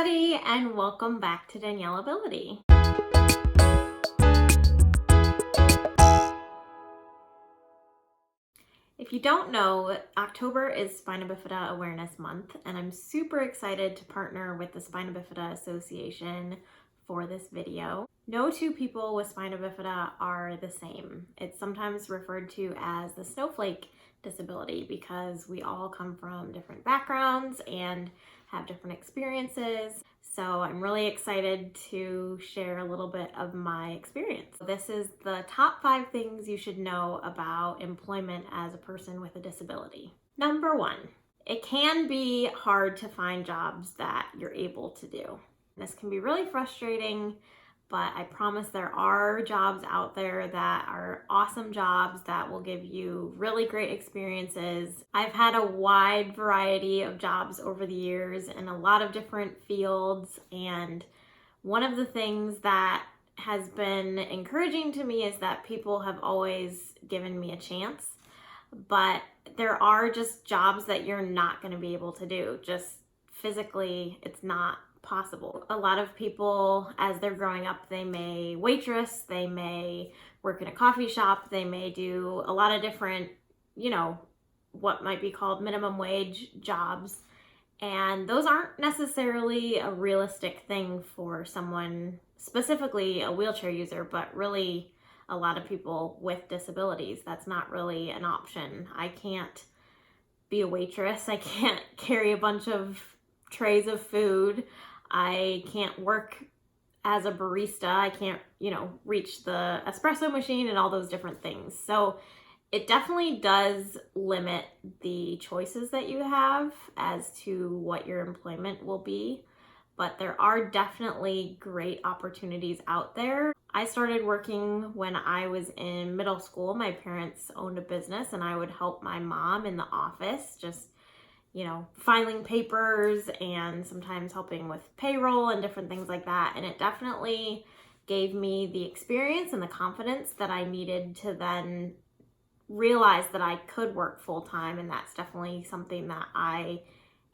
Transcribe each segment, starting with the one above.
everybody, and welcome back to Daniellability. If you don't know, October is Spina Bifida Awareness Month, and I'm super excited to partner with the Spina Bifida Association for this video. No two people with spina bifida are the same. It's sometimes referred to as the snowflake disability because we all come from different backgrounds and have different experiences. So I'm really excited to share a little bit of my experience. This is the top 5 things you should know about employment as a person with a disability. Number 1, it can be hard to find jobs that you're able to do. This can be really frustrating, but I promise there are jobs out there that are awesome jobs that will give you really great experiences. I've had a wide variety of jobs over the years in a lot of different fields, and one of the things that has been encouraging to me is that people have always given me a chance, but there are just jobs that you're not going to be able to do. Just physically, it's not possible. A lot of people, as they're growing up, they may waitress, they may work in a coffee shop, they may do a lot of different, what might be called minimum wage jobs. And those aren't necessarily a realistic thing for someone, specifically a wheelchair user, but really a lot of people with disabilities. That's not really an option. I can't be a waitress. I can't carry a bunch of trays of food. I can't work as a barista. I can't, reach the espresso machine and all those different things. So it definitely does limit the choices that you have as to what your employment will be. But there are definitely great opportunities out there. I started working when I was in middle school. My parents owned a business and I would help my mom in the office, just filing papers and sometimes helping with payroll and different things like that. And it definitely gave me the experience and the confidence that I needed to then realize that I could work full time. And that's definitely something that I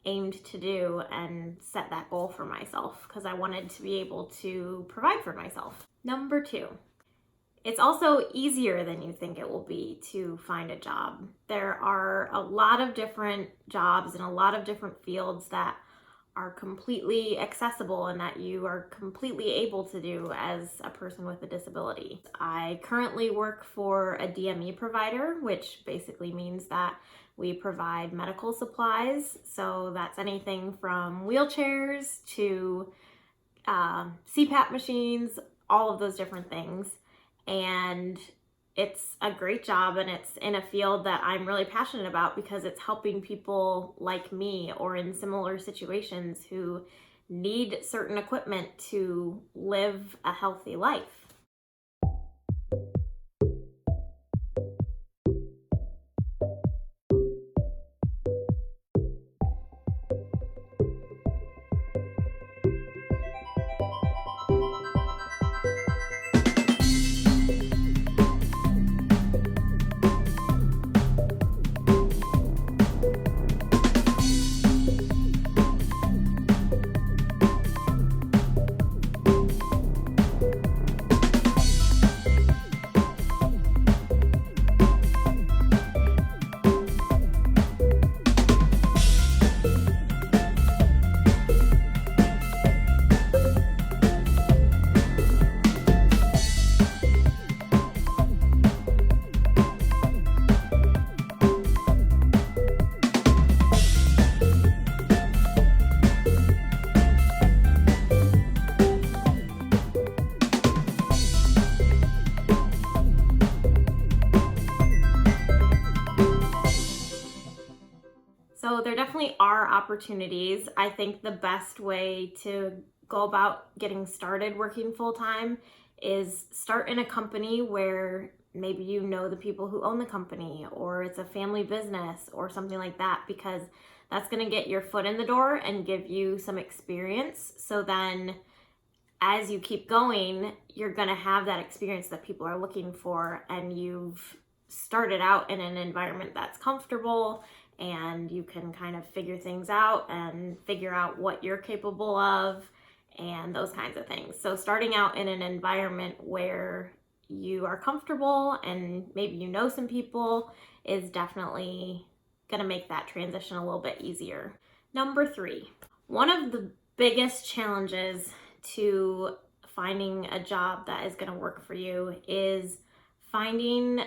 aimed to do and set that goal for myself because I wanted to be able to provide for myself. Number 2. It's also easier than you think it will be to find a job. There are a lot of different jobs in a lot of different fields that are completely accessible and that you are completely able to do as a person with a disability. I currently work for a DME provider, which basically means that we provide medical supplies. So that's anything from wheelchairs to CPAP machines, all of those different things. And it's a great job and it's in a field that I'm really passionate about because it's helping people like me or in similar situations who need certain equipment to live a healthy life. So there definitely are opportunities. I think the best way to go about getting started working full-time is start in a company where maybe you know the people who own the company, or it's a family business or something like that, because that's going to get your foot in the door and give you some experience. So then as you keep going, you're going to have that experience that people are looking for, and you've started out in an environment that's comfortable and you can kind of figure things out and figure out what you're capable of and those kinds of things. So starting out in an environment where you are comfortable and maybe you know some people is definitely going to make that transition a little bit easier. Number 3, one of the biggest challenges to finding a job that is going to work for you is finding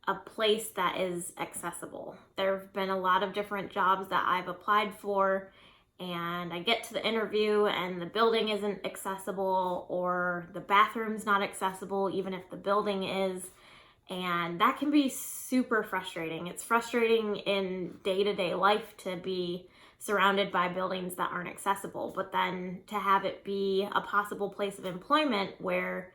a place that is accessible. There have been a lot of different jobs that I've applied for, and I get to the interview and the building isn't accessible, or the bathroom's not accessible even if the building is, and that can be super frustrating. It's frustrating in day-to-day life to be surrounded by buildings that aren't accessible, but then to have it be a possible place of employment where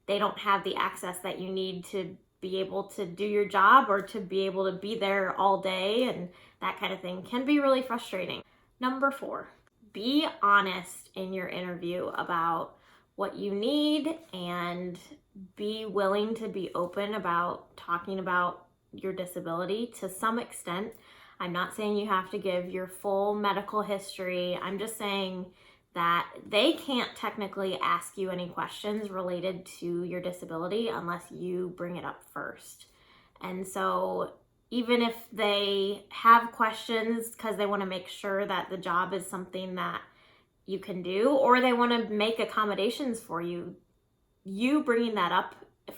they don't have the access that you need to be able to do your job or to be able to be there all day and that kind of thing can be really frustrating. Number 4, be honest in your interview about what you need and be willing to be open about talking about your disability to some extent. I'm not saying you have to give your full medical history. I'm just saying that they can't technically ask you any questions related to your disability unless you bring it up first. And so even if they have questions because they want to make sure that the job is something that you can do, or they want to make accommodations for you, you bringing that up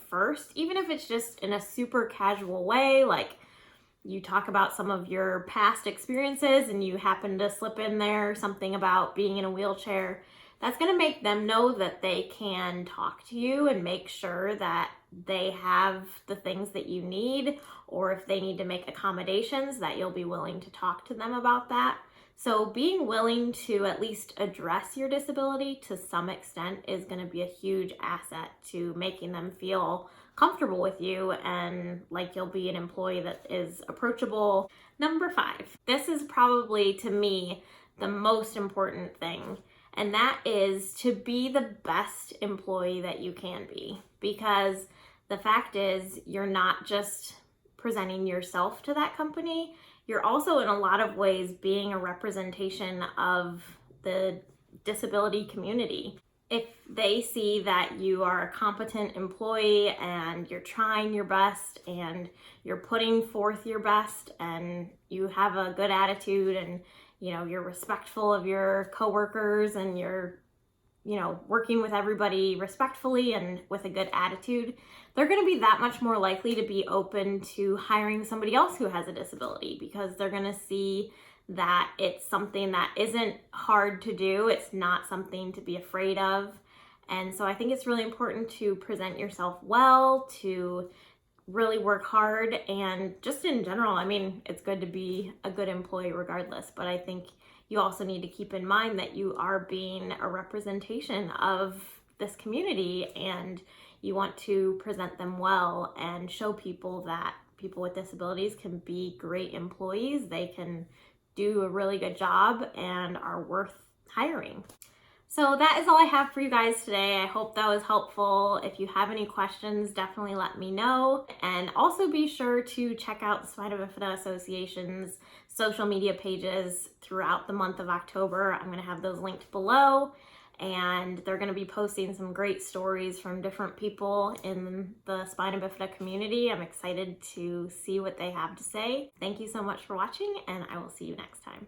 first, even if it's just in a super casual way, like you talk about some of your past experiences and you happen to slip in there something about being in a wheelchair, that's going to make them know that they can talk to you and make sure that they have the things that you need, or if they need to make accommodations, that you'll be willing to talk to them about that. So being willing to at least address your disability to some extent is going to be a huge asset to making them feel comfortable with you and like you'll be an employee that is approachable. Number 5, this is probably to me the most important thing, and that is to be the best employee that you can be, because the fact is you're not just presenting yourself to that company, you're also in a lot of ways being a representation of the disability community. If they see that you are a competent employee and you're trying your best and you're putting forth your best and you have a good attitude and you're respectful of your coworkers and you're working with everybody respectfully and with a good attitude, they're going to be that much more likely to be open to hiring somebody else who has a disability, because they're going to see that it's something that isn't hard to do. It's not something to be afraid of. And so I think it's really important to present yourself well, to really work hard, and just in general, I mean, it's good to be a good employee regardless, but I think you also need to keep in mind that you are being a representation of this community and you want to present them well and show people that people with disabilities can be great employees. They can do a really good job and are worth hiring. So that is all I have for you guys today. I hope that was helpful. If you have any questions, definitely let me know. And also be sure to check out the Spina Bifida Association's social media pages throughout the month of October. I'm going to have those linked below, and they're going to be posting some great stories from different people in the Spina Bifida community. I'm excited to see what they have to say. Thank you so much for watching, and I will see you next time.